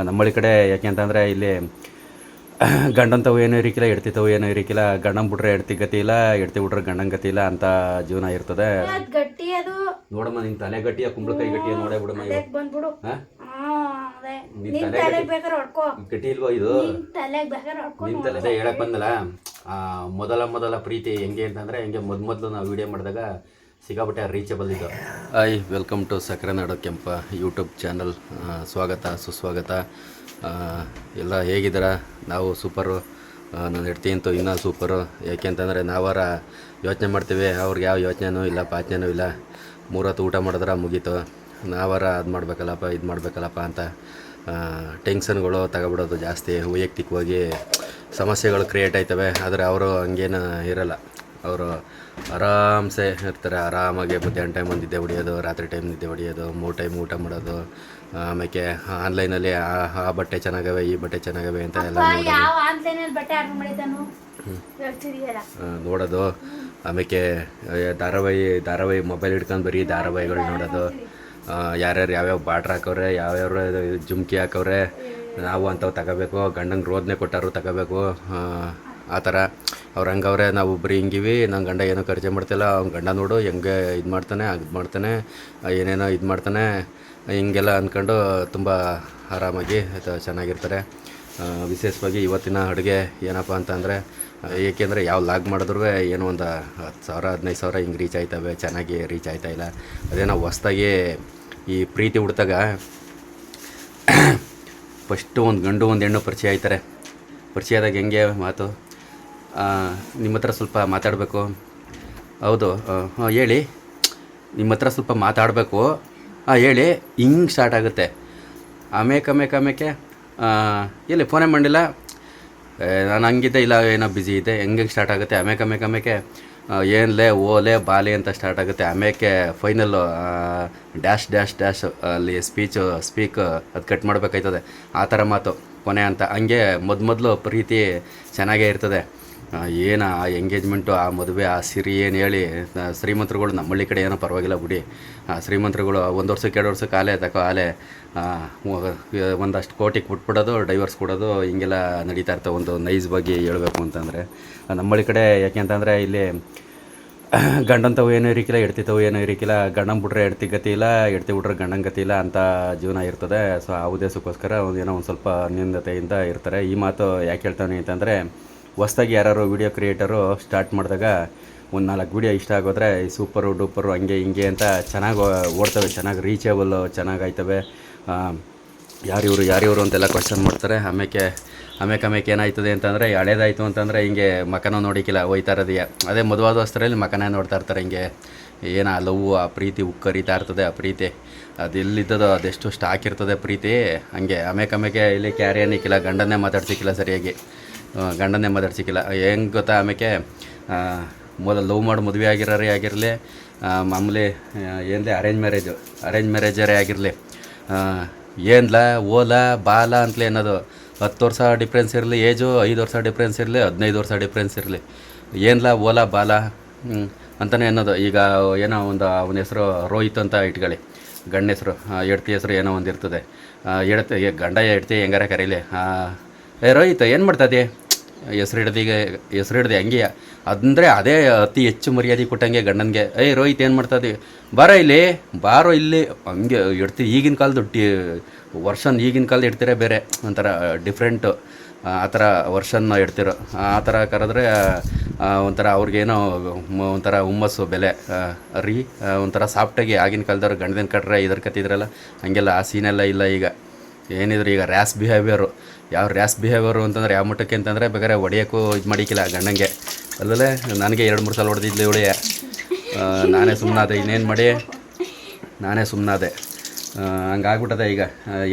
ನಮ್ಮಳಿ ಕಡೆ ಯಾಕೆ ಅಂತಂದರೆ ಇಲ್ಲಿ ಗಂಡಂತವು ಏನೂ ಇರಿಕಿಲ್ಲ, ಹೆಡ್ತಿತವು ಏನೂ ಇರಿಕಿಲ್ಲ. ಗಂಡನ್ ಬಿಟ್ರೆ ಹೆಡ್ತಿ ಗತಿ ಇಲ್ಲ, ಹೆಡ್ತಿ ಬಿಟ್ರೆ ಗಂಡನ ಗತಿ ಇಲ್ಲ ಅಂತ ಜೀವನ ಇರ್ತದೆ. ನೋಡಮ್ಮ ನಿನ್ನ ತಲೆ ಗಟ್ಟಿಯ ಕುಂಬಳಕಾಯಿ ಗಟ್ಟಿಯ ನೋಡೇ ಬಿಡಮ್ಮ. ಗಟ್ಟಿ ಇಲ್ವೋ ಇದು? ನಿನ್ನ ತಲೆ ಹೇಳಕ್ ಬಂದಲ್ಲ. ಮೊದಲ ಪ್ರೀತಿ ಹೆಂಗೆ ಅಂತಂದರೆ ಹೆಂಗೆ ಮೊದಲು ನಾವು ವಿಡಿಯೋ ಮಾಡಿದಾಗ ಸಿಕ್ಕಾಪಟ್ಟೆ ರೀಚಬಲ್ ಇದು. ವೆಲ್ಕಮ್ ಟು ಸಕ್ಕರೆ ನಾಡು ಕೆಂಪ ಯೂಟ್ಯೂಬ್ ಚಾನಲ್. ಸ್ವಾಗತ ಸುಸ್ವಾಗತ. ಎಲ್ಲ ಹೇಗಿದ್ದೀರಾ? ನಾವು ಸೂಪರು. ನಾನು ಹೆಡ್ತಿ ಅಂತೂ ಇನ್ನೂ ಸೂಪರು. ಯಾಕೆ ಅಂತಂದರೆ ನಾವಾರ ಯೋಚನೆ ಮಾಡ್ತೀವಿ, ಅವ್ರಿಗೆ ಯಾವ ಯೋಚನೆನೂ ಇಲ್ಲ, ಪಾಚನೆನೂ ಇಲ್ಲ. 3 ಹೊತ್ತು ಊಟ ಮಾಡಿದ್ರೆ ಮುಗೀತು. ನಾವಾರ ಅದು ಮಾಡಬೇಕಲ್ಲಪ್ಪ, ಇದು ಮಾಡಬೇಕಲ್ಲಪ್ಪ ಅಂತ ಟೆನ್ಷನ್ಗಳು ತಗೊಬಿಡೋದು ಜಾಸ್ತಿ. ವೈಯಕ್ತಿಕವಾಗಿ ಸಮಸ್ಯೆಗಳು ಕ್ರಿಯೇಟ್ ಆಯ್ತವೆ. ಆದರೆ ಅವರು ಹಂಗೇನು ಇರೋಲ್ಲ. ಅವರು ಆರಾಮ್ಸೆ ಇರ್ತಾರೆ. ಆರಾಮಾಗಿ ಮಧ್ಯಾಹ್ನ ಟೈಮ್ ಒಂದು ನಿದ್ದೆ ಹೊಡಿಯೋದು, ರಾತ್ರಿ ಟೈಮ್ ನಿದ್ದೆ ಹೊಡಿಯೋದು, 3 ಟೈಮ್ ಊಟ ಮಾಡೋದು. ಆಮೇಲೆ ಆನ್ಲೈನಲ್ಲಿ ಆ ಬಟ್ಟೆ ಚೆನ್ನಾಗವೆ, ಈ ಬಟ್ಟೆ ಚೆನ್ನಾಗವೆ ಅಂತ ಎಲ್ಲ ನೋಡೋದು. ಆಮೇಲೆ ಧಾರಾವಾಹಿ ಮೊಬೈಲ್ ಹಿಡ್ಕೊಂಡು ಬರೀ ಧಾರಾವಾಹಿಗಳು ನೋಡೋದು. ಯಾರ್ಯಾರು ಯಾವ್ಯಾವ ಬಾಟ್ರ್ ಹಾಕವ್ರೆ, ಯಾವ್ಯಾವ ಜುಮ್ಕಿ ಹಾಕವ್ರೆ, ನಾವು ಅಂಥವು ತಗೋಬೇಕು. ಗಂಡಂಗೆ ರೋದನೆ ಕೊಟ್ಟಾರು ತಗೋಬೇಕು. ಆ ಥರ ಅವ್ರು ಹಂಗವ್ರೆ, ನಾವು ಬರೀ ಹಿಂಗಿವಿ. ನನ್ನ ಗಂಡ ಏನೋ ಖರ್ಚೆ ಮಾಡ್ತಿಲ್ಲ, ಅವ್ನ ಗಂಡ ನೋಡು ಹೆಂಗೆ ಇದು ಮಾಡ್ತಾನೆ, ಅದು ಮಾಡ್ತಾನೆ, ಏನೇನೋ ಇದು ಮಾಡ್ತಾನೆ, ಹಿಂಗೆಲ್ಲ ಅಂದ್ಕೊಂಡು ತುಂಬ ಆರಾಮಾಗಿ ಚೆನ್ನಾಗಿರ್ತಾರೆ. ವಿಶೇಷವಾಗಿ ಇವತ್ತಿನ ಅಡುಗೆ ಏನಪ್ಪ ಅಂತಂದರೆ, ಏಕೆಂದರೆ ಯಾವ ಲಾಗ್ ಮಾಡಿದ್ರೂ ಏನೋ ಒಂದು 10,000 15,000 ಹಿಂಗೆ ರೀಚ್ ಆಯ್ತವೆ. ಚೆನ್ನಾಗಿ ರೀಚ್ ಆಯ್ತಾಯಿಲ್ಲ. ಅದೇ ನಾವು ಹೊಸ್ದಾಗಿ ಈ ಪ್ರೀತಿ ಹುಡ್ತಾಗ ಫಸ್ಟು ಒಂದು ಗಂಡು ಒಂದು ಹೆಣ್ಣು ಪರಿಚಯ ಆಯ್ತಾರೆ. ಪರಿಚಯ ಆದಾಗ ಹೆಂಗೆ ಮಾತು, ನಿಮ್ಮ ಹತ್ರ ಸ್ವಲ್ಪ ಮಾತಾಡಬೇಕು. ಹೌದು, ಹಾಂ ಹೇಳಿ, ನಿಮ್ಮ ಹತ್ರ ಸ್ವಲ್ಪ ಮಾತಾಡಬೇಕು. ಹಾಂ ಹೇಳಿ, ಹಿಂಗೆ ಸ್ಟಾರ್ಟ್ ಆಗುತ್ತೆ. ಆಮೇಲೆ ಎಲ್ಲಿ ಫೋನೇ ಮಾಡಿಲ್ಲ, ನಾನು ಹಂಗಿದ್ದೆ, ಇಲ್ಲ ಏನೋ ಬ್ಯುಸಿ ಇದೆ, ಹೆಂಗೆ ಸ್ಟಾರ್ಟ್ ಆಗುತ್ತೆ. ಆಮೇಲೆ ಏನ್ಲೇ ಓಲೆ ಬಾಲೆ ಅಂತ ಸ್ಟಾರ್ಟ್ ಆಗುತ್ತೆ. ಆಮೇಲೆ ಫೈನಲ್ಲು ಡ್ಯಾಶ್ ಅಲ್ಲಿ ಸ್ಪೀಕ್ ಅದು ಕಟ್ ಮಾಡಬೇಕಾಯ್ತದೆ. ಆ ಥರ ಮಾತು ಕೊನೆ ಅಂತ. ಹಂಗೆ ಮೊದಲು ಪ್ರೀತಿ ಚೆನ್ನಾಗೇ ಇರ್ತದೆ. ಏನು ಆ ಎಂಗೇಜ್ಮೆಂಟು, ಆ ಮದುವೆ, ಆ ಸಿರಿ ಏನು ಹೇಳಿ, ಶ್ರೀಮಂತರುಗಳು ನಮ್ಮಳ್ಳಿ ಕಡೆ ಏನೋ ಪರವಾಗಿಲ್ಲ ಬಿಡಿ. ಶ್ರೀಮಂತರುಗಳು 1 ವರ್ಷಕ್ಕೆ 2 ವರ್ಷಕ್ಕೆ ಆಲೆ ಒಂದಷ್ಟು ಕೋಟಿಗೆ ಬಿಟ್ಬಿಡೋದು, ಡೈವರ್ಸ್ ಕೊಡೋದು, ಹಿಂಗೆಲ್ಲ ನಡೀತಾ ಇರ್ತವೆ. ಒಂದು ನೈಸ್ ಬಗ್ಗೆ ಹೇಳಬೇಕು ಅಂತಂದರೆ ನಮ್ಮಳ್ಳಿ ಕಡೆ ಯಾಕೆ ಅಂತಂದರೆ ಇಲ್ಲಿ ಗಂಡಂತವು ಏನೂ ಇರಿಕಿಲ್ಲ, ಹೆಡ್ತಿತವು ಏನೂ ಇರಿಕಿಲ್ಲ. ಗಂಡನ ಬಿಟ್ರೆ ಹೆಡ್ತಿ ಗತಿ ಇಲ್ಲ, ಹೆಡ್ತಿ ಬಿಟ್ರೆ ಗಂಡನ ಗತಿ ಇಲ್ಲ ಅಂತ ಜೀವನ ಇರ್ತದೆ. ಸೊ ಆ ಉದ್ದೇಶಕ್ಕೋಸ್ಕರ ಏನೋ ಒಂದು ಸ್ವಲ್ಪ ನ್ಯೂನತೆಯಿಂದ ಇರ್ತಾರೆ. ಈ ಮಾತು ಯಾಕೆ ಹೇಳ್ತಾನೆ ಅಂತಂದರೆ, ಹೊಸ್ದಾಗಿ ಯಾರು ವೀಡಿಯೋ ಕ್ರಿಯೇಟರು ಸ್ಟಾರ್ಟ್ ಮಾಡಿದಾಗ ಒಂದು 4 ವೀಡಿಯೋ ಇಷ್ಟ ಆಗೋದ್ರೆ ಸೂಪರು ಡೂಪರು ಹಂಗೆ ಹಿಂಗೆ ಅಂತ ಚೆನ್ನಾಗಿ ಓಡ್ತವೆ, ಚೆನ್ನಾಗಿ ರೀಚೇಬಲ್ಲು ಚೆನ್ನಾಗಿ ಆಯ್ತವೆ. ಯಾರಿವರು ಅಂತೆಲ್ಲ ಕ್ವಶನ್ ಮಾಡ್ತಾರೆ. ಆಮೇಲೆ ಏನಾಯ್ತದೆ ಅಂತಂದರೆ, ಹಳೇದಾಯಿತು ಅಂತಂದರೆ ಹಿಂಗೆ ಮಕನೂ ನೋಡಿಕಿಲ್ಲ ಹೋಯ್ತಾ ಇರೋದೆಯಾ. ಅದೇ ಮದುವಾದ ವಸ್ತರಲ್ಲಿ ಮಕನೇ ನೋಡ್ತಾ ಇರ್ತಾರೆ. ಹಿಂಗೆ ಏನೋ ಆ ಲವ್, ಆ ಪ್ರೀತಿ ಉಕ್ಕರಿತಾ ಇರ್ತದೆ. ಆ ಪ್ರೀತಿ ಅದು ಎಲ್ಲಿದ್ದದೋ ಅದೆಷ್ಟು ಸ್ಟಾಕ್ ಇರ್ತದೆ ಪ್ರೀತಿ. ಹಂಗೆ ಆಮೇಲೆ ಇಲ್ಲಿ ಕ್ಯಾರಿ ಅನ್ನಿಕ್ಕಿಲ್ಲ, ಗಂಡನ್ನೇ ಮಾತಾಡ್ಸಿಕ್ಕಿಲ್ಲ ಸರಿಯಾಗಿ, ಗಂಡನ್ನೇ ಮಾತಾಡ್ಸಿಕ್ಕಿಲ್ಲ. ಹೆಂಗೆ ಗೊತ್ತಾ, ಆಮೇಲೆ ಮೊದಲು ಲವ್ ಮಾಡಿ ಮದುವೆ ಆಗಿರಲಿ, ಮಾಮೂಲಿ ಏನಿದೆ ಅರೇಂಜ್ ಮ್ಯಾರೇಜರೇ ಆಗಿರಲಿ, ಏನ್ಲ ಓಲ ಬಾಲ ಅಂತಲೇ ಅನ್ನೋದು. 10 ವರ್ಷ ಡಿಫ್ರೆನ್ಸ್ ಇರಲಿ ಏಜು, 5 ವರ್ಷ ಡಿಫ್ರೆನ್ಸ್ ಇರಲಿ, 15 ವರ್ಷ ಡಿಫ್ರೆನ್ಸ್ ಇರಲಿ, ಏನ್ಲ ಓಲ ಬಾಲ ಅಂತಲೇ ಅನ್ನೋದು. ಈಗ ಏನೋ ಒಂದು ಅವನ ಹೆಸರು ರೋಹಿತ್ ಅಂತ ಇಟ್ಕೊಳ್ಳಿ, ಗಂಡ ಹೆಸರು, ಹೆಡ್ತಿ ಹೆಸರು ಏನೋ ಒಂದು ಇರ್ತದೆ. ಗಂಡ ಹೆಡ್ತಿ ಹೆಂಗಾರ ಕರೀಲಿ, ರೋಹಿತ್ ಏನು ಮಾಡ್ತದೆ, ಹೆಸ್ರು ಹಿಡ್ದು ಹಂಗೆ ಅಂದರೆ ಅದೇ ಅತಿ ಹೆಚ್ಚು ಮರ್ಯಾದೆ ಕೊಟ್ಟಂಗೆ ಗಂಡನಿಗೆ. ರೋಹಿತ್ ಏನು ಮಾಡ್ತದೆ, ಬಾರೋ ಇಲ್ಲಿ ಹಂಗೆ ಇಡ್ತಿ. ಈಗಿನ ಕಾಲದ ಈಗಿನ ಕಾಲದ ಇಡ್ತೀರ ಬೇರೆ ಒಂಥರ ಡಿಫ್ರೆಂಟು. ಆ ಥರ ವರ್ಷನ್ನ ಇಡ್ತಿರೋ ಆ ಥರ ಕರೆದ್ರೆ ಒಂಥರ ಅವ್ರಿಗೇನೋ ಒಂಥರ ಹುಮ್ಮಸ್ಸು ಬೆಲೆ ಒಂಥರ ಸಾಫ್ಟಾಗಿ. ಆಗಿನ ಕಾಲದವ್ರು ಗಂಡನ ಕಟ್ರೆ ಕತ್ತಿದ್ರಲ್ಲ, ಹಂಗೆಲ್ಲ ಆ ಸೀನೆಲ್ಲ ಇಲ್ಲ ಈಗ. ಏನಿದ್ರು ಈಗ ರ್ಯಾಶ್ ಬಿಹೇವಿಯರು. ರ್ಯಾಶ್ ಬಿಹೇವಿಯರು ಅಂತಂದರೆ ಯಾವ ಮಟ್ಟಕ್ಕೆ ಅಂತಂದರೆ, ಬೇಕಾದ್ರೆ ಹೊಡೆಯೋಕ್ಕೂ ಇದು ಮಾಡಿಕ್ಕಿಲ್ಲ ಗಂಡಂಗೆ. ಅಲ್ಲದೆ ನನಗೆ 2-3 ಸಲ ಹೊಡೆದಿದ್ಲು ಇವಳಿಗೆ. ನಾನೇ ಸುಮ್ಮನಾದೆ, ಇನ್ನೇನು ಮಾಡಿ ನಾನೇ ಸುಮ್ಮನಾದೆ. ಹಂಗಾಗ್ಬಿಟ್ಟದೆ ಈಗ.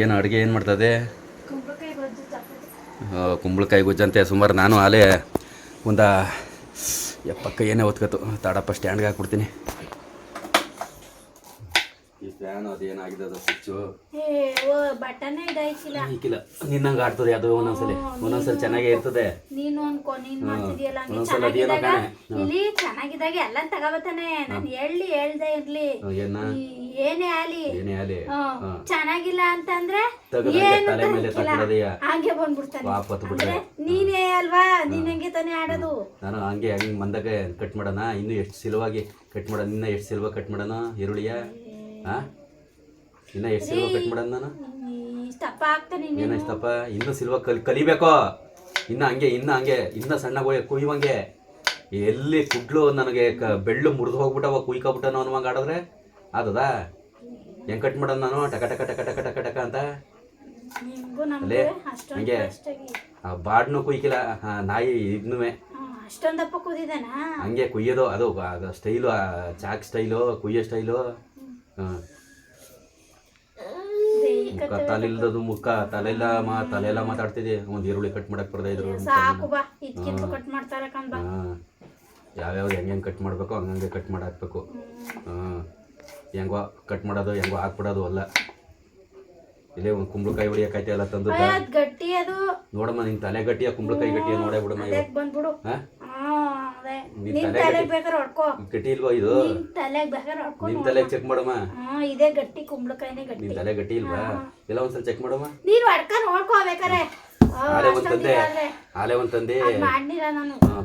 ಏನು ಅಡುಗೆ ಏನು ಮಾಡ್ತದೆ, ಕುಂಬಳಕಾಯಿ ಗೊಜ್ಜಂತೆ ಸುಮಾರು. ನಾನು ಆಲೇ ಒಂದು ಪಕ್ಕ ಏನೇ ಒತ್ಕೊತು. ತಾಡಪ್ಪ ಸ್ಟ್ಯಾಂಡ್ಗೆ ಹಾಕ್ಬಿಡ್ತೀನಿ. ಈ ಫ್ಯಾನು ಅದೇನಾಗಿದೆ ಅದು ಸ್ವಿಚ್ಚು ಏ ಓ ಬಟನ್ ಇದಾಯ್ತಿಲ್ಲ ಈಕಿಲ್ಲ ನಿನ್ನಂಗೆ ಆಡ್ತದೆ ಅದು ಒಂದೊಂದ್ಸಲ ಚೆನ್ನಾಗೇ ಇರ್ತದೆ. ನೀನು ಅನ್ಕೊ ನೀನ್ ಮಾಡ್ತಿದ್ಯಲ್ಲ ಹಂಗೆ ಒಂದೊಂದ್ಸಲ ಚೆನ್ನಾಗಿದ್ದಾಗ ಅದೇನೋ ಇಲ್ಲಿ ಚೆನ್ನಾಗಿದ್ದಾಗ ಎಲ್ಲ ತಗೋಬತ್ತಾನೆ. ನಾನು ಹೇಳ್ದೆ ಇರ್ಲಿ ಏನ ಏನೇ ಆಲಿ ಏನೇ ಆಗಲಿ ಚೆನ್ನಾಗಿಲ್ಲ ಅಂತಂದ್ರೆ ತಲೆ ಮೇಲೆ ತಗೊಳ್ಳೋದೆಯಾ ಹಂಗೆ ಬಂದ್ಬಿಡ್ತಾನೆ. ವಾಪತ್ತು ಬಿಟ್ರೆ ನೀನೇ ಅಲ್ವಾ, ನೀನ್ ಹಂಗೆ ತಾನೇ ಆಡೋದು. ನಾನು ಹಂಗೆ ಮಂದಾಗ ಕಟ್ ಮಾಡೋಣ. ಇನ್ನು ಎಷ್ಟು ಸಿಲುವಾಗಿ ಕಟ್ ಮಾಡೋಣ, ಇನ್ನ ಎಷ್ಟು ಸಿಲ್ವ ಕಟ್ ಮಾಡೋಣ ಈರುಳ್ಳಿಯ ಇನ್ನ ಎಷ್ಟು ಸಿಲ್ವ ಕಟ್ ಮಾಡೋಣ ನಾನು ಇಷ್ಟಪ್ಪ ಆಗ್ತಾನೆ. ಏನೋ ಇಷ್ಟಪ್ಪ ಇನ್ನು ಸಿಲ್ವ ಕಲಿಬೇಕೋ ಇನ್ನ ಹಂಗೆ ಇನ್ನ ಸಣ್ಣ ಕುಯ್ಯುವಂಗೆ. ಎಲ್ಲಿ ಕುಡ್ಲು ನನಗೆ ಬೆಳ್ಳು ಮುರಿದು ಹೋಗ್ಬಿಟ್ಟವ ಕುಯ್ಕೊಬಿಟ್ಟನೋ ಅನ್ನುವಂಗೆ ಆಡಿದ್ರೆ ಅದದಾ ಹೆಂಗೆ ಕಟ್ ಮಾಡೋಣ ನಾನು ಟಕ ಟಕ ಟಕ ಟಕ ಟಕ ಟಕ ಅಂತ ಅಲ್ಲೇ ಹಂಗೆ ಬಾಡ್ನು ಕುಯ್ಕಿಲ್ಲ ನಾಯಿ ಇದನ್ನೂ ಅಷ್ಟೊಂದಪ್ಪ ಕುದಿದಾನ ಹಂಗೆ ಕುಯ್ಯೋದು. ಅದು ಸ್ಟೈಲು ಚಾಕ್ ಸ್ಟೈಲು ಕುಯ್ಯೋ ಸ್ಟೈಲು. ಮುಖ ತಲೆಯಿಲ್ಲದು ಮುಖ ತಲೆಲ್ಲ ಮಾತಾಡ್ತಿದ್ದೆ. ಒಂದು ಈರುಳ್ಳಿ ಕಟ್ ಮಾಡಕ್ ಬರ್ತಾ ಇದ್ರು. ಯಾವ್ಯಾವ ಹೆಂಗೆ ಕಟ್ ಮಾಡ್ಬೇಕು ಹಂಗಂಗೆ ಕಟ್ ಮಾಡಿ ಹಾಕ್ಬೇಕು. ಹೆಂಗೋ ಕಟ್ ಮಾಡೋದು ಹೆಂಗೋ ಹಾಕ್ಬಿಡೋದು ಅಲ್ಲ. ಇಲ್ಲೇ ಒಂದು ಕುಂಬಳಕಾಯಿ ಹೊಡಿಯಕೈತೆ ಎಲ್ಲ ತಂದು ಗಟ್ಟಿ ಅದು ನೋಡಮ್ಮ. ನಿನ್ ತಲೆ ಗಟ್ಟಿಯ ಕುಂಬಳಕಾಯಿ ಗಟ್ಟಿಯ ನೋಡೇ ಬಿಡಮ್ಮ. ಬಂದ್ಬಿಡು ಗಟ್ಟಿ ಇಲ್ವಾ ಇದು? ನಿನ್ ತಲೆ ಚೆಕ್ ಮಾಡಮ್ಮ. ಇದೇ ಗಟ್ಟಿ ಕುಂಬಳಕಾಯಿನೇ ಗಟ್ಟಿ. ನಿನ್ ತಲೆ ಗಟ್ಟಿ ಇಲ್ವಾ? ಎಲ್ಲ ಒಂದ್ಸಲ ಚೆಕ್ ಮಾಡಮ್ಮ. ನೀನ್ ಹೊಡ್ಕೊಂಡ್ ನೋಡ್ಕೋಬೇಕಾರೆ ಆಲೆ ಒಂದ್ ತಂದೆ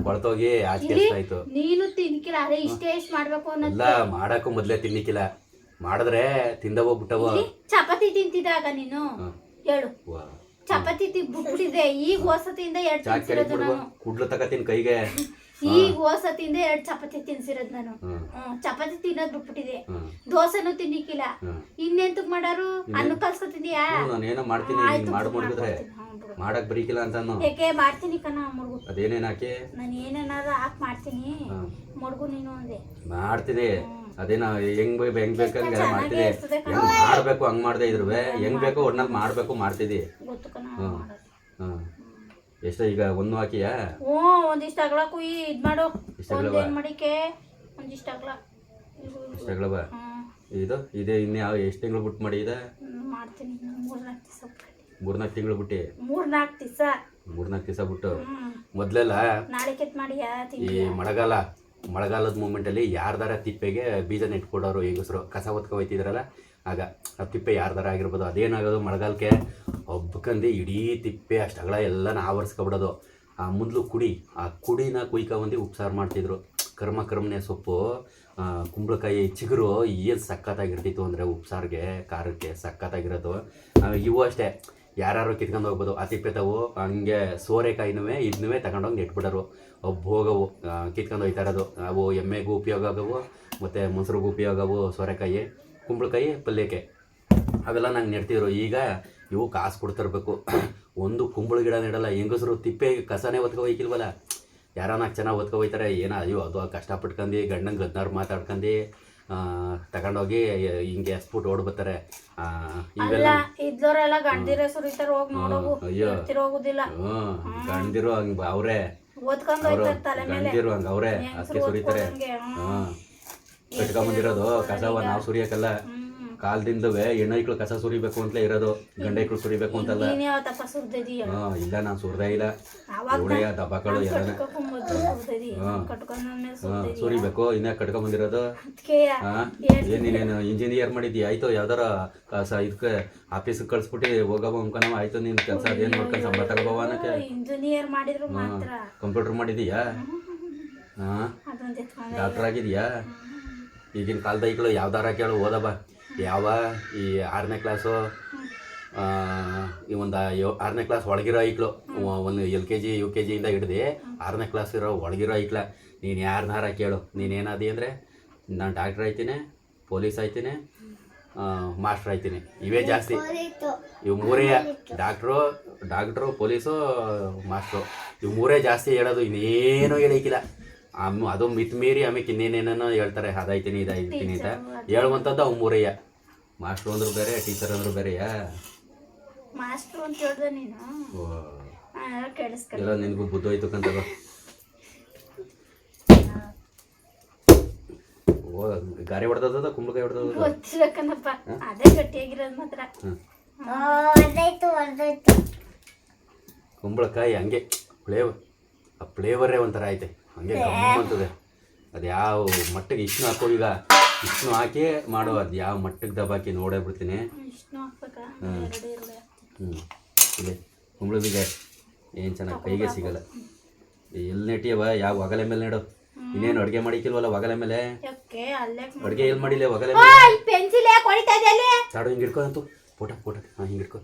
ಕೊಳ್ತೋಗಿ ಆಯ್ತು. ನೀನು ತಿನ್ಕಿಲ್ಲ ಅದೇ ಇಷ್ಟೇ ಎಷ್ಟು ಮಾಡ್ಬೇಕು ಎಲ್ಲ ಮಾಡಕ್ಕೂ ಮೊದ್ಲೇ ತಿನ್ನಿಕ್ಕಿಲ್ಲ. ಮಾಡಿದ್ರೆ ತಿಂದ ಹೋಗ್ಬಿಟ್ಟವ. ಚಪಾತಿ ತಿಂತಿದ್ದಾಗ ನೀನು ಹೇಳು ಚಪಾತಿ ಬಿಟ್ಟಿದೆ. ಈಗ ಹೊಸತಿಂದ 2 ತಿನ್ಸಿರೋದು ನಾನು. ಕುಡ್ಲು ತಗತೀನಿ ಕೈಗೆ. ಈಗ ಹೊಸತಿಂದ 2 ಚಪಾತಿ ತಿನ್ಸಿರೋದು ನಾನು. ಚಪಾತಿ ತಿನ್ನೋದ್ ಬಿಟ್ಬಿಟ್ಟಿದೆ. ದೋಸೆನೂ ತಿನ್ನಿಕ್ಕಿಲ್ಲ. ಇನ್ನೆಂತಕ್ ಮಾಡಾರು ಅನ್ನ ಕಲ್ಸ್ಕೊತಿದ್ಯಾ? ನಾನೇನೋ ಮಾಡ್ತೀನಿ ಮಾಡ್ಬಿಡಿದ್ರೆ ಮಾಡಕ್ ಬರೀಕಿಲ್ಲ ಅಂತ. ಯಾಕೆ ಮಾಡ್ತೀನಿ ಕಣ ಮುಡ್ಗು. ಅದೇನೇನ್ ಹಾಕಿ ನಾನು ಏನೇನಾದ್ರು ಹಾಕ್ ಮಾಡ್ತೀನಿ ಮುಡ್ಗು ನೀನು ಅಂದೆ. ಮಾಡ್ತೀನಿ ಅದೇನ ಹೆಂಗ್ ಬೇಕಂಗೆ ಮಾಡ್ತಿದ್ದೆ. ಹೆಂಗ್ ಮಾಡ್ಬೇಕು ಹಂಗ್ ಮಾಡ್ದೆ ಇದ್ರು ಹೆಂಗ್ ಬೇಕೋ ಒಟ್ನಲ್ಲಿ ಮಾಡ್ಬೇಕು ಮಾಡ್ತಿದ್ದಿ. ಎಷ್ಟ ಈಗ ಒಂದು ಹಾಕಿಯಾ? ಒಂದಿಷ್ಟ ಅಗಲ ಕುಯ್ಯಿ ಇದ್ ಮಾಡು. ಮಡಿಕೆ ಒಂದಿಷ್ಟ ಅಗಲ ಇಷ್ಟಗಳವ ಇದು ಇದೇ ಇನ್ಯಾವ ಎಷ್ಟು ತಿಂಗಳು ಬಿಟ್ಟು ಮಾಡಿ ಇದೆ ಮಾಡ್ತೀನಿ. 3-4 ತಿಂಗಳು ಬಿಟ್ಟು 3-4 ದಿವಸ ಬಿಟ್ಟು. ಮೊದ್ಲೆಲ್ಲ ನಾಳೆ ಕೆತ್ ಮಾಡಿಯಾ ಈ ಮಳೆಗಾಲದ ಮೂಮೆಂಟಲ್ಲಿ ಯಾರ್ದಾರ ತಿಪ್ಪೆಗೆ ಬೀಜ ನೆಟ್ಕೊಡೋರು ಹೆಂಗಸರು ಕಸ ಹೊತ್ಕೊ ಹೋಯ್ತಿದ್ರಲ್ಲ ಆಗ ಆ ತಿಪ್ಪೆ ಯಾರ್ದಾರ ಆಗಿರ್ಬೋದು. ಅದೇನಾಗೋದು ಮಳೆಗಾಲಕ್ಕೆ ಒಬ್ಬಕಂದು ಇಡೀ ತಿಪ್ಪೆ ಅಷ್ಟಗಳ ಎಲ್ಲನ ಆವರಿಸ್ಕೊಬಿಡೋದು. ಆ ಮೊದಲು ಆ ಕುಡಿನ ಕುಯ್ಕೊಂಬಂದು ಉಪ್ಸಾರು ಮಾಡ್ತಿದ್ರು. ಕರ್ಮನೆ ಸೊಪ್ಪು ಕುಂಬಳಕಾಯಿ ಚಿಗುರು ಏನು ಸಖತ್ತಾಗಿರ್ತಿತ್ತು ಅಂದರೆ ಉಪ್ಸಾರಿಗೆ ಖಾರಕ್ಕೆ ಸಖತ್ತಾಗಿರೋದು. ಇವು ಅಷ್ಟೇ ಯಾರು ಕಿತ್ಕೊಂಡು ಹೋಗ್ಬೋದು. ಆ ತಿಪ್ಪೆ ತಾವು ಹಂಗೆ ಸೋರೆಕಾಯಿನೂ ಇದನ್ನೂ ತಗೊಂಡೋಗಿ ನೆಟ್ಬಿಡೋರು. ಹೋಗವು ಕಿತ್ಕೊಂಡು ಹೋಗ್ತಾ ಇರೋದು. ಅವು ಎಮ್ಮೆಗೂ ಉಪಯೋಗ ಆಗವು ಮತ್ತು ಮೊಸರಿಗೂ ಉಪಯೋಗ ಆಗವು. ಸೋರೆಕಾಯಿ ಕುಂಬಳಕಾಯಿ ಪಲ್ಯಕ್ಕೆ ಅವೆಲ್ಲ ನಂಗೆ ನೆಡ್ತಿದ್ರು. ಈಗ ಇವು ಕಾಸು ಕೊಡ್ತಿರ್ಬೇಕು. ಒಂದು ಕುಂಬಳ ಗಿಡ ನೆಡಲ್ಲ. ಹೆಂಗಸರು ತಿಪ್ಪೆ ಕಸನೇ ಒತ್ಕೊ ಹೋಯ್ಕಿಲ್ವಲ್ಲ. ಯಾರೋ 4 ಜನ ಒತ್ಕೊ ಹೋಯ್ತಾರೆ. ಏನೋ ಅಯ್ಯೋ ಅದು ಕಷ್ಟಪಟ್ಕೊಂಡು ಗಂಡಂಗೆ 16 ಮಾತಾಡ್ಕೊಂಡು ತಗೊಂಡೋಗಿ ಹಿಂಗೆ ಹಸ್ಬಿಟ್ಟು ಓಡ್ಬರ್ತಾರೆ. ಇದ್ದವರೆಲ್ಲ ಗಂಡಿರ ಸುರಿತಾರೆ. ಹೋಗಿ ನೋಡೋದು. ಅಯ್ಯೋ ಗಂಡಿರು ಹಂಗೆ ಅವರೇ ಗಂಡಿರು ಹಂಗೆ ಅವರೇ ಅಷ್ಟೇ ಸುರಿತಾರೆ. ಕಟ್ಕೊಂಬಂದಿರೋದು ಕಸವ ನಾವು ಸುರಿಯಕ್ಕಲ್ಲ. ಕಾಲದಿಂದವೇ ಹೆಣ್ಣೈಕ್ಳು ಕಸ ಸುರಿಬೇಕು ಅಂತಲೇ ಇರೋದು. ಗಂಡೈಕ್ಳು ಸುರಿಬೇಕು ಅಂತಲ್ಲ. ಇಲ್ಲ ನಾನು ಸುರಿದೇ ಇಲ್ಲ. ಒಳ್ಳೆಯ ದಬ್ಬಗಳು ಎಲ್ಲ ಸುರಿಬೇಕು. ಇನ್ನ ಕಟ್ಕೊಂಬಂದಿರೋದು. ನೀನೇನು ಇಂಜಿನಿಯರ್ ಮಾಡಿದ್ದಿ ಆಯ್ತು. ಯಾವ್ದಾರ ಇದಕ್ಕೆ ಆಫೀಸ್ಗೆ ಕಳ್ಸ್ಬಿಟ್ಟು ಹೋಗವ ಅನ್ಕನವ ಆಯ್ತು. ನಿನ್ ಕೆಲಸ ಅದೇನು ನೋಡ್ಕೊಂಡು ಸಂಬಳ ತಗೋಬವ ಅನ್ನಕ್ಕೆ. ಕಂಪ್ಯೂಟರ್ ಮಾಡಿದೀಯಾ? ಡಾಕ್ಟರ್ ಆಗಿದೆಯಾ? ಈಗಿನ ಕಾಲದ ಐಕ್ಳು ಯಾವ್ದಾರ ಕೇಳು ಓದಬ. ಯಾವ ಈ 6ನೇ ಕ್ಲಾಸು ಈ ಒಂದು 6ನೇ ಕ್ಲಾಸ್ ಒಳಗಿರೋ ಐಕ್ಳು ಒಂದು LKG UKG ಇಂದ ಹಿಡ್ದು 6ನೇ ಕ್ಲಾಸ್ ಇರೋ ಒಳಗಿರೋ ಐಕ್ಳ ನೀನು ಯಾರನ್ನಾರ ಕೇಳು. ನೀನೇನಾದಿ ಅಂದರೆ ನಾನು ಡಾಕ್ಟ್ರ್ ಆಯ್ತೀನಿ, ಪೊಲೀಸ್ ಆಯ್ತೀನಿ, ಮಾಸ್ಟ್ರ್ ಆಯ್ತೀನಿ. ಇವೇ ಜಾಸ್ತಿ. ಇವು ಮೂರೇ ಡಾಕ್ಟ್ರು ಪೊಲೀಸು ಮಾಸ್ಟ್ರು ಇವು ಮೂರೇ ಜಾಸ್ತಿ ಹೇಳೋದು. ಇನ್ನೇನೂ ಹೇಳಿಕ್ಕಿಲ್ಲ. ಅದು ಮಿತ್ ಮೀರಿ ಆಮೇಲೆ ಇನ್ನೇನೇನೋ ಹೇಳ್ತಾರೆ. ಅದಾಯ್ತೀನಿ ಇದಾಯ್ತೀನಿ ಅಂತ ಹೇಳುವಂಥದ್ದು ಅವು ಮೂರಯ್ಯ. ಮಾಸ್ಟ್ರು ಅಂದ್ರು ಬೇರೆ, ಟೀಚರ್ ಅಂದ್ರು ಬೇರೆಯಾ? ಮಾಸ್ಟ್ರು ಅಂತ ಹೇಳಿದೆ ನೀನು. ಎಲ್ಲ ನಿನಗೂ ಬುದ್ಧಿ ಹೋಯ್ತು ಕಂತ ಓ ಗಾರಿ ಹೊಡೆದದ ಕುಂಬಳಕಾಯಿ ಹೊಡೆದದ ಗೊತ್ತಿರಕನಪ್ಪ ಅದೇ ಗಟ್ಟಿಯಾಗಿರೋದು ಮಾತ್ರ. ಕುಂಬಳಕಾಯಿ ಹಂಗೆ ಆ ಫ್ಲೇವರೇ ಒಂಥರ ಐತೆ ಹಂಗೆ ಗಮ್ ಅಂತದೆ. ಅದು ಯಾವ ಮಟ್ಟಿಗೆ ಇಷ್ಟು ಹಾಕೋ ಈಗ ಇಷ್ಟು ಹಾಕಿ ಮಾಡೋ ಅದು ಯಾವ ಮಟ್ಟಿಗೆ ದಬ್ಬಾಕಿ ನೋಡೇ ಬಿಡ್ತೀನಿ. ಇದೆ ಕುಂಬಳ ಬೀಜ ಏನು ಚೆನ್ನಾಗಿ ಕೈಗೆ ಸಿಗಲ್ಲ. ಎಲ್ಲಿ ನೆಟ್ಟಿಯವ ಯಾವ ಒಗಲೆ ಮೇಲೆ ನೆಡೋ. ಇನ್ನೇನು ಅಡುಗೆ ಮಾಡಿಕಿಲ್ವಲ್ಲ ಒಗಲೆ ಮೇಲೆ. ಅಡುಗೆ ಎಲ್ಲಿ ಮಾಡಿಲ್ಲ ಒಗಲೆ ಮೇಲೆ. ಸಾಡು ಹಿಂಗೆ ಹಿಡ್ಕೊ ಅಂತೂ ಫೋಟ ಹಾಂ ಹಿಂಗೆ ಹಿಡ್ಕೊ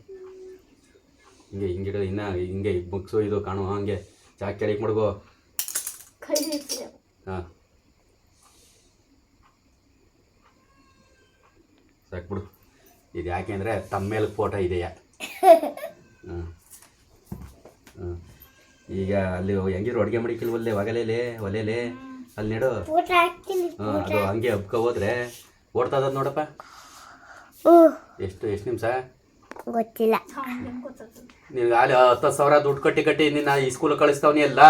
ಹಿಂಗಿಡ ಇನ್ನು ಹಿಂಗೆ ಮುಗ್ಸು ಇದು ಕಾಣು ಹಂಗೆ ಚಾಕ್ ಕೆಳಗೆ ಮಡ್ಗೋ. ಹಾಂ ಸಾಕ್ಬಿಡು. ಇದು ಯಾಕೆ ಅಂದರೆ ತಮ್ಮ ಮೇಲೆ ಫೋಟೋ ಇದೆಯಾ. ಹಾಂ ಹಾಂ ಈಗ ಅಲ್ಲಿ ಹೆಂಗಿರು ಅಡುಗೆ ಮಡಿಕಿಲ್ವಲ್ಲೇ ಒಲೆಲೆ ಅಲ್ಲಿ ನೆಡು. ಹಾಂ ಅದು ಹಂಗೆ ಹಬ್ಕೊ ಹೋದ್ರೆ ಓಡ್ತದ ನೋಡಪ್ಪ. ಎಷ್ಟು ನಿಮಿಷ ಗೊತ್ತಿಲ್ಲ. ನಿನ್ಗೆ ಅಲ್ಲಿ 10,000 ದುಡ್ಡು ಕಟ್ಟಿ ನಿನ್ನ ಈ ಸ್ಕೂಲ್ ಕಳಿಸ್ತಾವನಿ ಎಲ್ಲ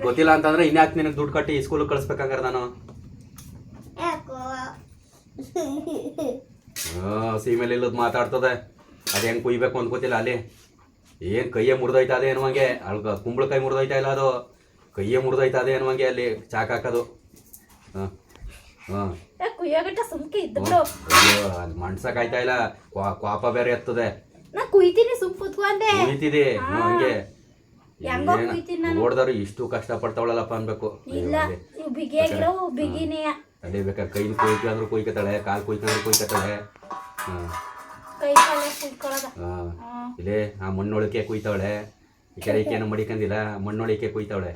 ಗೊತ್ತಿಲ್ಲ ಅಂತಂದ್ರೆ ಇನ್ಯಾಕೆ ನಿನಗೆ ದುಡ್ಡು ಕಟ್ಟಿ ಈ ಸ್ಕೂಲ್ ಕಳಿಸ್ಬೇಕಂಗಾರ ನಾನು. ಸೀಮೆಲಿ ಇಲ್ಲದ್ ಮಾತಾಡ್ತದೆ. ಅದು ಹೆಂಗೆ ಕುಯ್ಬೇಕು ಅಂತ ಗೊತ್ತಿಲ್ಲ. ಅಲ್ಲಿ ಏನು ಕೈಯೇ ಮುರಿದೋಯ್ತಾ ಅದೇ ಅನ್ನುವಂಗೆ ಅಲ್ಗ ಕುಂಬಳಕಾಯಿ ಮುರಿದೋಯ್ತಾ ಇಲ್ಲ ಅದು ಕೈಯೇ ಮುರಿದೋಯ್ತಾ ಅದೇ ಅನ್ನುವಂಗೆ ಅಲ್ಲಿ ಚಾಕ್ ಹಾಕೋದು. ಹಾಂ ಹಾಂ ಅಯ್ಯೋ ಅಲ್ಲಿ ಮಣ್ಸಕ್ಕಾಯ್ತಾ ಇಲ್ಲ. ಕ್ವಾಪ ಬೇರೆ ಎತ್ತದೆ. ಕುಯ್ತಿದೆ ಹಂಗೆ ನೋಡ್ದವ್ರು ಇಷ್ಟು ಕಷ್ಟ ಪಡ್ತಾವಳಲ್ಲಪ್ಪ ಅನ್ಬೇಕು. ಅದೇ ಬೇಕಾದ್ರೆ ಕೈನ ಕುಯ್ಕೊಂಡ್ರು ಕುಯ್ಕತಾಳೆ, ಕಾಲು ಕುಯ್ಕೊಂಡ್ರು ಕುಯ್ಕತಾಳೆ. ಹಾಂ ಹಾಂ ಇಲ್ಲೇ ಆ ಮಣ್ಣೊಳಕೆ ಕುಯ್ತಾವಳೆ. ಈ ಕಡೆ ಈಕೇನು ಮಡಿಕಂದಿಲ್ಲ ಮಣ್ಣೊಳಕೆ ಕುಯ್ತಾವಳೆ.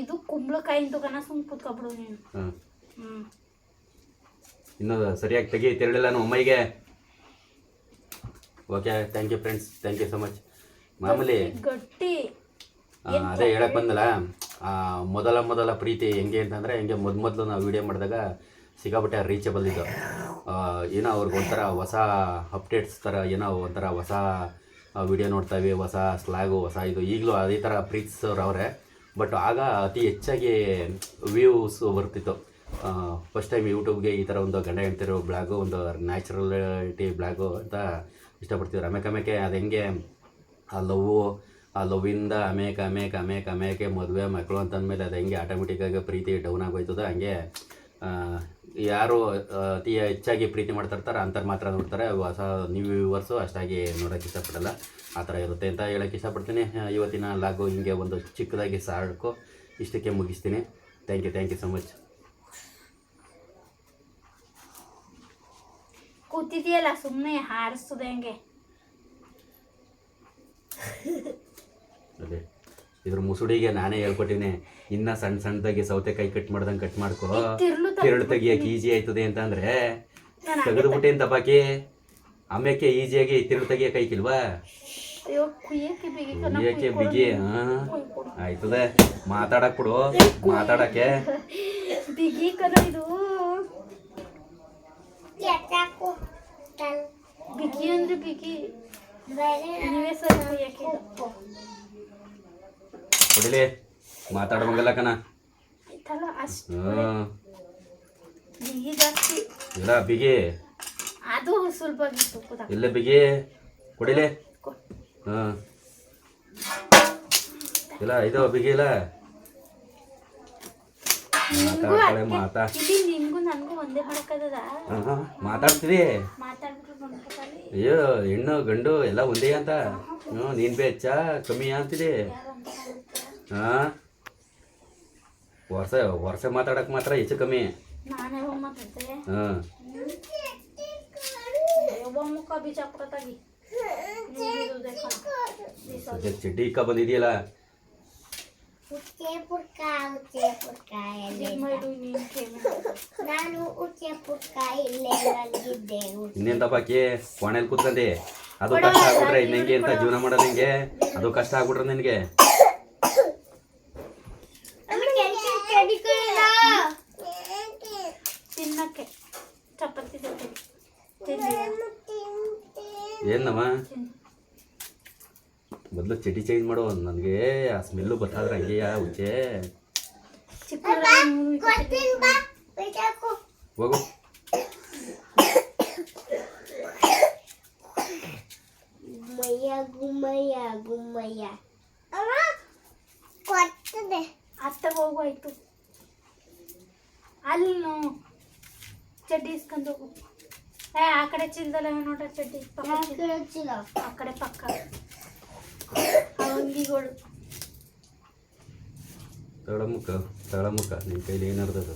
ಇದು ಕುಂಬಳಕಾಯಿ ಸುಮ್ ಕೂತ್ಕೊಬಿಡು ನೀನು. ಹಾಂ ಇನ್ನೂ ಸರಿಯಾಗಿ ತೆಗಿ ತಿರುಳಿಲ್ಲ ನಮ್ಮ ಅಮ್ಮಯ್ಯಗೆ. Okay thank you friends, thank you so much. ಮಾಮೂಲಿ ಗಟ್ಟಿ ಅದೇ ಹೇಳಕ್ಕೆ ಬಂದಲ್ಲ. ಮೊದಲ ಪ್ರೀತಿ ಹೆಂಗೆ ಅಂತಂದರೆ ಹೆಂಗೆ ಮೊದಲು ನಾವು ವೀಡಿಯೋ ಮಾಡಿದಾಗ ಸಿಕ್ಕಾಪಟ್ಟೆ ರೀಚಬಲ್ ಇದ್ದು. ಏನೋ ಅವ್ರಿಗೆ ಒಂಥರ ಹೊಸ ಅಪ್ಡೇಟ್ಸ್ ಥರ ಏನೋ ಒಂಥರ ಹೊಸ ವೀಡಿಯೋ ನೋಡ್ತಾವೆ, ಹೊಸ ಸ್ಲ್ಯಾಗು ಹೊಸ ಇದು. ಈಗಲೂ ಅದೇ ಥರ ಪ್ರೀತಿಸೋರು ಅವರೇ. ಬಟ್ ಆಗ ಅತಿ ಹೆಚ್ಚಾಗಿ ವ್ಯೂಸ್ ಬರ್ತಿತ್ತು. ಫಸ್ಟ್ ಟೈಮ್ ಯೂಟ್ಯೂಬ್ಗೆ ಈ ಥರ ಒಂದು ಗಂಡ ಹೆಂಡ್ತಿರೋ ಬ್ಲಾಗು, ಒಂದು ನ್ಯಾಚುರಲಿಟಿ ಬ್ಲಾಗು ಅಂತ ಇಷ್ಟಪಡ್ತಿದ್ರು. ಆಮೇಲೆ ಅದು ಹೆಂಗೆ ಆ ಲವ್ವಿಂದ ಆಮೇಕೆ ಮದುವೆ ಮಕ್ಕಳು ಅಂತಂದಮೇಲೆ ಅದು ಹೆಂಗೆ ಆಟೋಮೆಟಿಕ್ಕಾಗಿ ಪ್ರೀತಿ ಡೌನ್ ಆಗೋಯ್ತದೆ. ಹಂಗೆ ಯಾರು ಅತಿ ಹೆಚ್ಚಾಗಿ ಪ್ರೀತಿ ಮಾಡ್ತಿರ್ತಾರೆ ಅಂಥವ್ರು ಮಾತ್ರ ನೋಡ್ತಾರೆ. ಹೊಸ ನ್ಯೂ ವ್ಯೂವರ್ಸು ಅಷ್ಟಾಗಿ ನೋಡೋಕ್ಕೆ ಇಷ್ಟಪಡಲ್ಲ. ಆ ಥರ ಇರುತ್ತೆ ಅಂತ ಹೇಳೋಕ್ಕೆ ಇಷ್ಟಪಡ್ತೀನಿ. ಇವತ್ತಿನ ಲಾಗು ಹಿಂಗೆ ಒಂದು ಚಿಕ್ಕದಾಗಿ ಸಾಡ್ಕೊ ಇಷ್ಟಕ್ಕೆ ಮುಗಿಸ್ತೀನಿ. Thank you so much. ಕೂತಿದೆಯಲ್ಲ ಸುಮ್ಮನೆ ಹಾರಿಸ್ತದೆ ಹಂಗೆ. ಅದೇ ಇದ್ರ ಮುಸುಡಿಗೆ ನಾನೇ ಹೇಳ್ಕೊಟ್ಟಿನಿ. ಇನ್ನು ಸಣ್ಣದಾಗಿ ಸೌತೆಕಾಯಿ ಕಟ್ ಮಾಡ್ದಂಗೆ ಕಟ್ ಮಾಡ್ಕೊ. ತಿರುಳು ತೆಗಿಯಕ್ಕೆ ಈಜಿ ಆಯ್ತದೆ ಅಂತಂದರೆ ತೆಗೆದುಬಿಟ್ಟೆ ಅಂತ ಬಾಕಿ ಆಮೇಲೆ ಈಸಿಯಾಗಿ ತಿರುಳು ತೆಗಿಯಕ್ಕೆ ಐಕಿಲ್ವಾ. ಕುಯ್ಯಕ್ಕೆ ಬಿಗಿ. ಹಾಂ ಆಯ್ತದೆ. ಮಾತಾಡಕ್ ಬಿಡು, ಮಾತಾಡಕ್ಕೆ ಬಿಗಿ ಕಣ ಇದು. ಬಿಗಿ ಅಂದ್ರೆ ಬಿಗಿ. ನೀವೇ ಸರ್ ಕುಯ್ಯಕ್ಕೆ ಕೊಡಿಲಿ ಮಾತಾಡ್ಬಂಗಲ್ಲ ಕಣ. ಬಿಗಿ ಜಾಸ್ತಿ ಇಲ್ಲ ಬಿಗಿ ಅದು ಸ್ವಲ್ಪ ಇಲ್ಲ ಬಿಗಿ ಕೊಡಿಲಿ. ಹಾಂ ಇಲ್ಲ ಇದು ಬಿಗಿ ಇಲ್ಲ. ನಿಂಗೂ ನನಗೂ ಒಂದೇ ಮಾಡಕ್ಕದ. ಮಾತಾಡ್ತೀವಿ. ಅಯ್ಯೋ ಹೆಣ್ಣು ಗಂಡು ಎಲ್ಲ ಒಂದೇ ಅಂತ. ನೀನ್ ಬೇ ಹೆಚ್ಚ ಕಮ್ಮಿ ಅಂತಿದೆ. ಹಾಂ ವರ್ಷ ಮಾತಾಡಕ್ ಮಾತ್ರ ಹೆಚ್ಚು ಕಮ್ಮಿ. ಹಾಂ ಚಡ್ಡಿ ಇಕ್ಕ ಬಂದಿದೆಯಲ್ಲ. ಇನ್ನೇನ್ ತಪ್ಪಾಕಿ ಕೋಣೆಯಲ್ಲಿ ಕೂತ್ಕೊಂಡಿ. ಅದು ಕಷ್ಟ ಆಗ್ಬಿಟ್ರೆ ಇನ್ನೆಂಗೆ ಅಂತ ಜೀವನ ಮಾಡೋದು ಹೆಂಗೆ. ಅದು ಕಷ್ಟ ಆಗ್ಬಿಟ್ರೆ ನಿನಗೆ. ತಿನ್ನಕ್ಕೆ ಚಪಾತಿ ಏನಮ್ಮ ಮೊದಲು ಚಡ್ಡಿ ಚೇಂಜ್ ಮಾಡೋ. ನನಗೆ ಆ ಸ್ಮೆಲ್ಲು ಬರ್ತಾದ್ರೆ ಹಂಗೆಯಾ ಹುಚ್ಚೆ. ಚಿಕ್ಕ ಹೋಗು. ಅತ್ತ ಹೋಗು ಆಯ್ತು. ಅಲ್ಲಿ ಚಡ್ಡಿ ಇಸ್ಕೊಂಡು ಹೋಗು. ಆ ಕಡೆ ಚೀಲದಲ್ಲ ನೋಡ್ರ ಚಡ್ಡಿ ಆ ಕಡೆ ಪಕ್ಕ ಅಂಗಿಗಳು. ತಳಮುಖ ನಿನ್ನ ಕೈಲಿ ಏನಾರ್ದದು